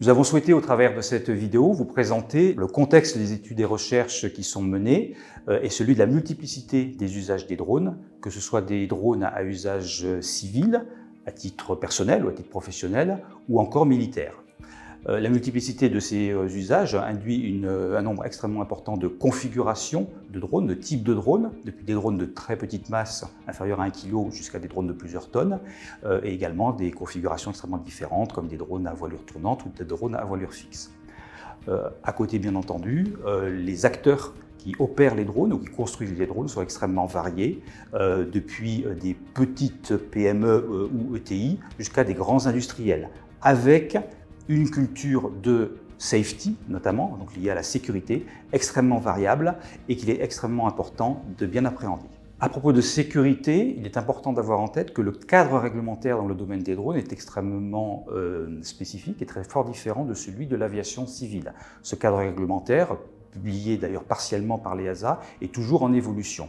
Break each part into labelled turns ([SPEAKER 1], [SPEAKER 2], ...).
[SPEAKER 1] Nous avons souhaité, au travers de cette vidéo, vous présenter le contexte des études et recherches qui sont menées et celui de la multiplicité des usages des drones, que ce soit des drones à usage civil, à titre personnel ou à titre professionnel, ou encore militaire. La multiplicité de ces usages induit un nombre extrêmement important de configurations de drones, de types de drones, depuis des drones de très petite masse, inférieure à 1 kg, jusqu'à des drones de plusieurs tonnes, et également des configurations extrêmement différentes, comme des drones à voilure tournante ou des drones à voilure fixe. À côté, bien entendu, les acteurs qui opèrent les drones ou qui construisent les drones sont extrêmement variés, depuis des petites PME ou ETI jusqu'à des grands industriels, avec une culture de safety, notamment, donc liée à la sécurité, extrêmement variable et qu'il est extrêmement important de bien appréhender. À propos de sécurité, il est important d'avoir en tête que le cadre réglementaire dans le domaine des drones est extrêmement spécifique et très fort différent de celui de l'aviation civile. Ce cadre réglementaire, publié d'ailleurs partiellement par l'EASA, est toujours en évolution.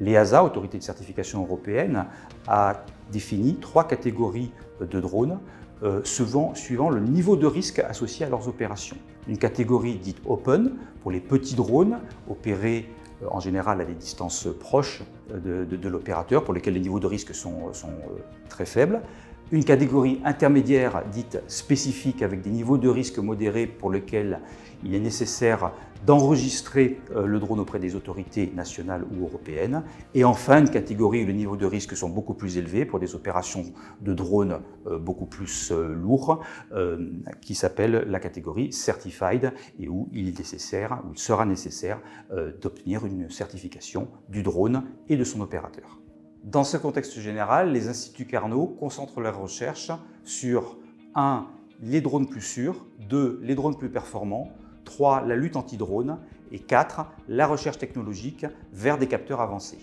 [SPEAKER 1] L'EASA, autorité de certification européenne, a défini 3 catégories de drones suivant le niveau de risque associé à leurs opérations. Une catégorie dite open, pour les petits drones opérés en général à des distances proches de l'opérateur, pour lesquels les niveaux de risque sont très faibles. Une catégorie intermédiaire dite spécifique, avec des niveaux de risque modérés pour lesquels il est nécessaire d'enregistrer le drone auprès des autorités nationales ou européennes. Et enfin, une catégorie où les niveaux de risque sont beaucoup plus élevés pour des opérations de drones beaucoup plus lourds, qui s'appelle la catégorie Certified, et où il sera nécessaire d'obtenir une certification du drone et de son opérateur. Dans ce contexte général, les instituts Carnot concentrent leurs recherches sur 1. Les drones plus sûrs, 2. Les drones plus performants, 3. La lutte anti-drone et 4. La recherche technologique vers des capteurs avancés.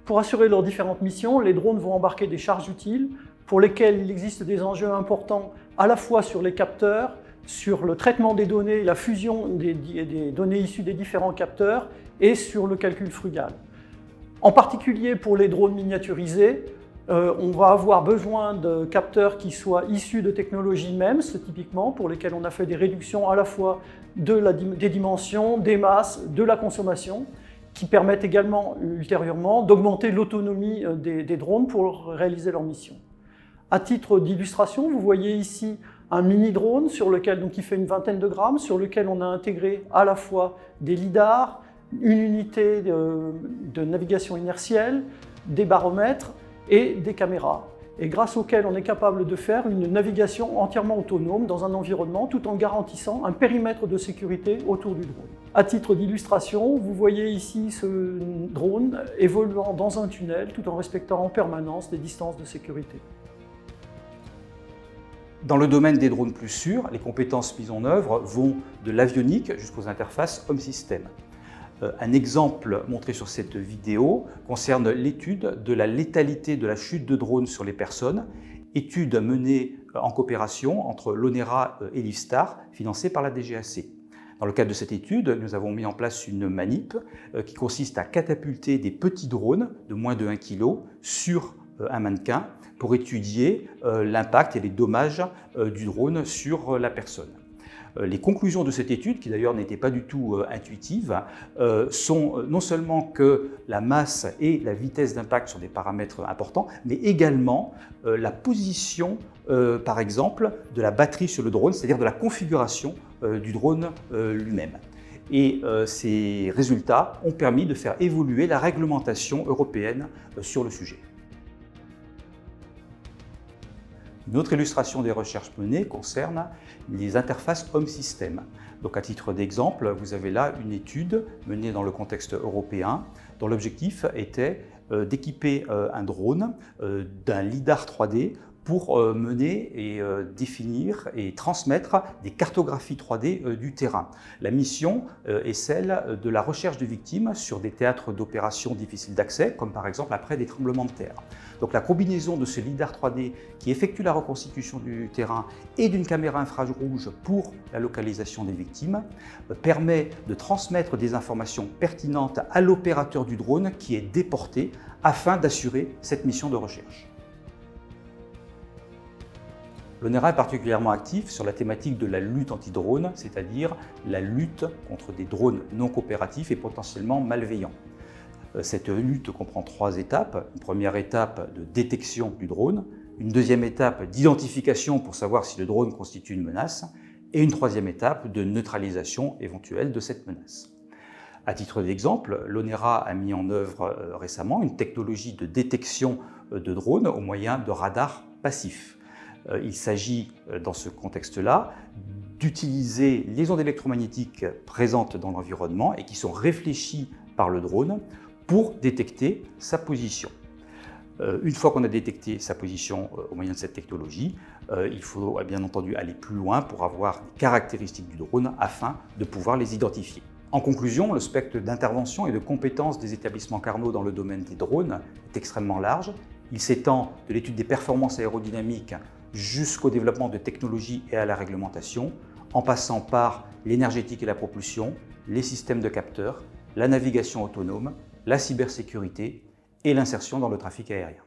[SPEAKER 2] Pour assurer leurs différentes missions, les drones vont embarquer des charges utiles pour lesquelles il existe des enjeux importants à la fois sur les capteurs, sur le traitement des données, la fusion des données issues des différents capteurs et sur le calcul frugal. En particulier pour les drones miniaturisés, on va avoir besoin de capteurs qui soient issus de technologies MEMS, typiquement, pour lesquels on a fait des réductions à la fois des dimensions, des masses, de la consommation, qui permettent également ultérieurement d'augmenter l'autonomie des drones pour réaliser leur mission. À titre d'illustration, vous voyez ici un mini-drone qui fait une vingtaine de grammes, sur lequel on a intégré à la fois des lidars, une unité de navigation inertielle, des baromètres et des caméras, et grâce auxquels on est capable de faire une navigation entièrement autonome dans un environnement tout en garantissant un périmètre de sécurité autour du drone. À titre d'illustration, vous voyez ici ce drone évoluant dans un tunnel tout en respectant en permanence des distances de sécurité.
[SPEAKER 1] Dans le domaine des drones plus sûrs, les compétences mises en œuvre vont de l'avionique jusqu'aux interfaces homme-système. Un exemple montré sur cette vidéo concerne l'étude de la létalité de la chute de drones sur les personnes, étude menée en coopération entre l'ONERA et l'IFSTAR, financée par la DGAC. Dans le cadre de cette étude, nous avons mis en place une manip qui consiste à catapulter des petits drones de moins de 1 kg sur un mannequin pour étudier l'impact et les dommages du drone sur la personne. Les conclusions de cette étude, qui d'ailleurs n'étaient pas du tout intuitives, sont non seulement que la masse et la vitesse d'impact sont des paramètres importants, mais également la position, par exemple, de la batterie sur le drone, c'est-à-dire de la configuration du drone lui-même. Et ces résultats ont permis de faire évoluer la réglementation européenne sur le sujet. Une autre illustration des recherches menées concerne les interfaces homme-système. Donc, à titre d'exemple, vous avez là une étude menée dans le contexte européen dont l'objectif était d'équiper un drone d'un lidar 3D pour mener et définir et transmettre des cartographies 3D du terrain. La mission est celle de la recherche de victimes sur des théâtres d'opérations difficiles d'accès, comme par exemple après des tremblements de terre. Donc la combinaison de ce lidar 3D qui effectue la reconstitution du terrain et d'une caméra infrarouge pour la localisation des victimes permet de transmettre des informations pertinentes à l'opérateur du drone qui est déporté afin d'assurer cette mission de recherche. L'ONERA est particulièrement actif sur la thématique de la lutte anti-drone, c'est-à-dire la lutte contre des drones non coopératifs et potentiellement malveillants. Cette lutte comprend 3 étapes. Une première étape de détection du drone, une deuxième étape d'identification pour savoir si le drone constitue une menace, et une troisième étape de neutralisation éventuelle de cette menace. À titre d'exemple, l'ONERA a mis en œuvre récemment une technologie de détection de drones au moyen de radars passifs. Il s'agit, dans ce contexte-là, d'utiliser les ondes électromagnétiques présentes dans l'environnement et qui sont réfléchies par le drone pour détecter sa position. Une fois qu'on a détecté sa position au moyen de cette technologie, il faut bien entendu aller plus loin pour avoir les caractéristiques du drone afin de pouvoir les identifier. En conclusion, le spectre d'intervention et de compétences des établissements Carnot dans le domaine des drones est extrêmement large. Il s'étend de l'étude des performances aérodynamiques jusqu'au développement de technologies et à la réglementation, en passant par l'énergétique et la propulsion, les systèmes de capteurs, la navigation autonome, la cybersécurité et l'insertion dans le trafic aérien.